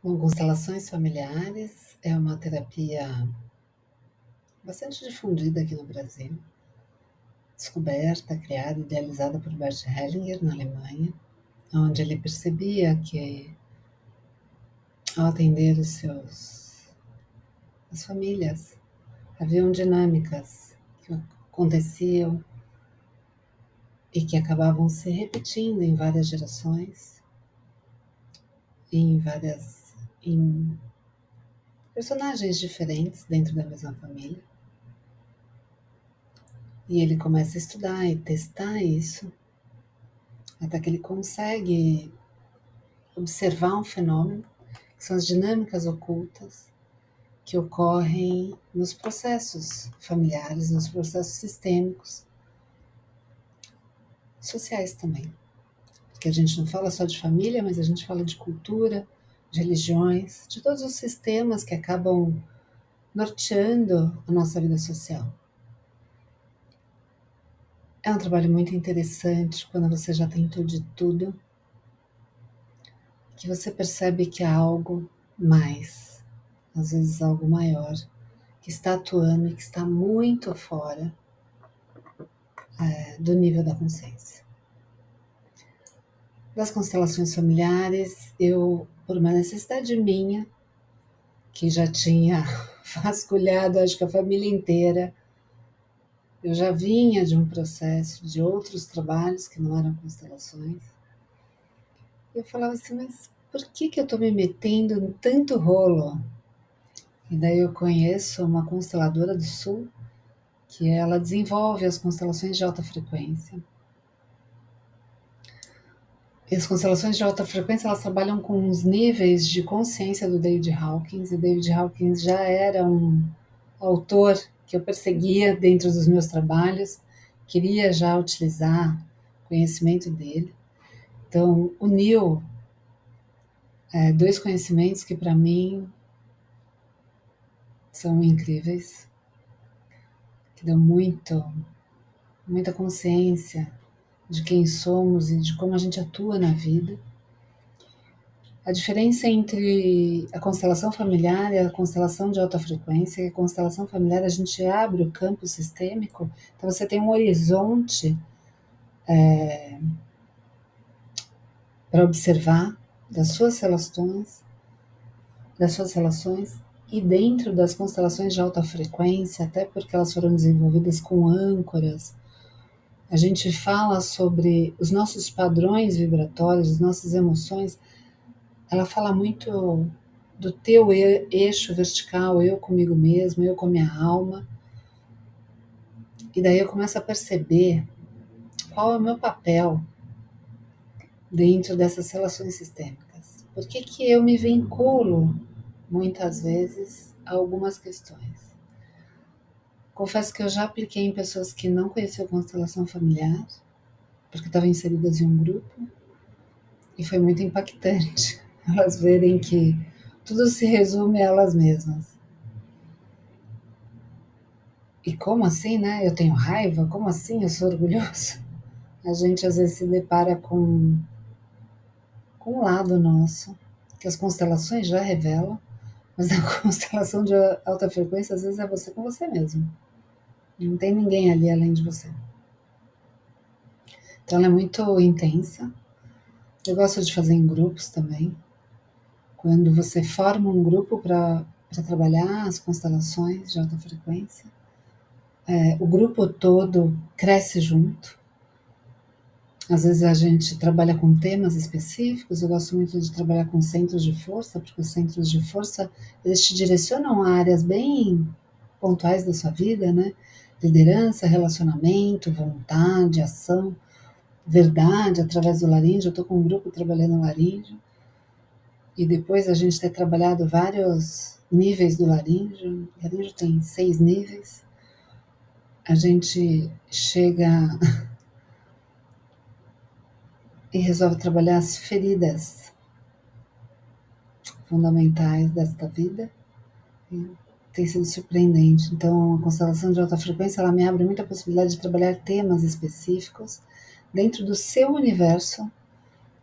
Bom, constelações familiares é uma terapia bastante difundida aqui no Brasil, descoberta, criada e idealizada por Bert Hellinger, na Alemanha, onde ele percebia que, ao atender as famílias, haviam dinâmicas que aconteciam e que acabavam se repetindo em várias gerações, em personagens diferentes dentro da mesma família. E ele começa a estudar e testar isso, até que ele consegue observar um fenômeno, que são as dinâmicas ocultas que ocorrem nos processos familiares, nos processos sistêmicos, sociais também. Porque a gente não fala só de família, mas a gente fala de cultura, de religiões, de todos os sistemas que acabam norteando a nossa vida social. É um trabalho muito interessante quando você já tentou de tudo, que você percebe que há algo mais, às vezes algo maior, que está atuando e que está muito fora do nível da consciência. Das constelações familiares, eu, por uma necessidade minha, que já tinha vasculhado, acho que a família inteira, eu já vinha de um processo de outros trabalhos que não eram constelações. Eu falava assim, mas por que eu estou me metendo em tanto rolo? E daí eu conheço uma consteladora do Sul, que ela desenvolve as constelações de alta frequência. E as constelações de alta frequência, elas trabalham com os níveis de consciência do David Hawkins, e David Hawkins já era um autor que eu perseguia dentro dos meus trabalhos, queria já utilizar o conhecimento dele. Então, uniu dois conhecimentos que para mim são incríveis, que dão muita consciência de quem somos e de como a gente atua na vida. A diferença entre a constelação familiar e a constelação de alta frequência é que a constelação familiar a gente abre o campo sistêmico, então você tem um horizonte para observar das suas relações e dentro das constelações de alta frequência, até porque elas foram desenvolvidas com âncoras, a gente fala sobre os nossos padrões vibratórios, as nossas emoções. Ela fala muito do teu eixo vertical, eu comigo mesmo, eu com a minha alma. E daí eu começo a perceber qual é o meu papel dentro dessas relações sistêmicas. Por que eu me vinculo, muitas vezes, a algumas questões? Confesso que eu já apliquei em pessoas que não conheciam constelação familiar, porque estavam inseridas em um grupo, e foi muito impactante elas verem que tudo se resume a elas mesmas. E como assim, né? Eu tenho raiva? Como assim? Eu sou orgulhoso? A gente às vezes se depara com um lado nosso, que as constelações já revelam, mas a constelação de alta frequência às vezes é você com você mesmo. Não tem ninguém ali além de você. Então ela é muito intensa. Eu gosto de fazer em grupos também. Quando você forma um grupo para trabalhar as constelações de alta frequência, o grupo todo cresce junto. Às vezes a gente trabalha com temas específicos. Eu gosto muito de trabalhar com centros de força, porque os centros de força, eles te direcionam a áreas bem pontuais da sua vida, né? Liderança, relacionamento, vontade, ação, verdade, através do laríngeo. Eu estou com um grupo trabalhando no laríngeo. E depois a gente ter trabalhado vários níveis do laríngeo. O laríngeo tem 6 níveis. A gente chega e resolve trabalhar as feridas fundamentais desta vida. E tem sido surpreendente. Então, a constelação de alta frequência, ela me abre muita possibilidade de trabalhar temas específicos dentro do seu universo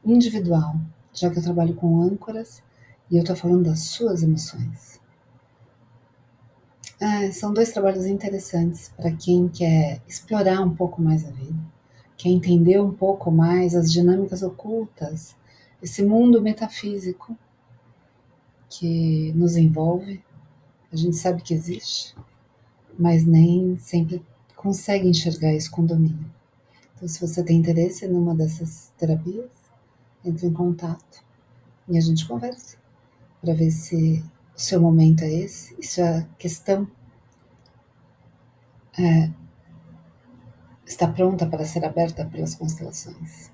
individual, já que eu trabalho com âncoras, E eu tô falando das suas emoções. São dois trabalhos interessantes para quem quer explorar um pouco mais a vida, quer entender um pouco mais as dinâmicas ocultas, esse mundo metafísico que nos envolve. A gente sabe que existe, mas nem sempre consegue enxergar isso com domínio. Então, se você tem interesse numa dessas terapias, entre em contato e a gente conversa para ver se o seu momento é esse e se a questão está pronta para ser aberta pelas constelações.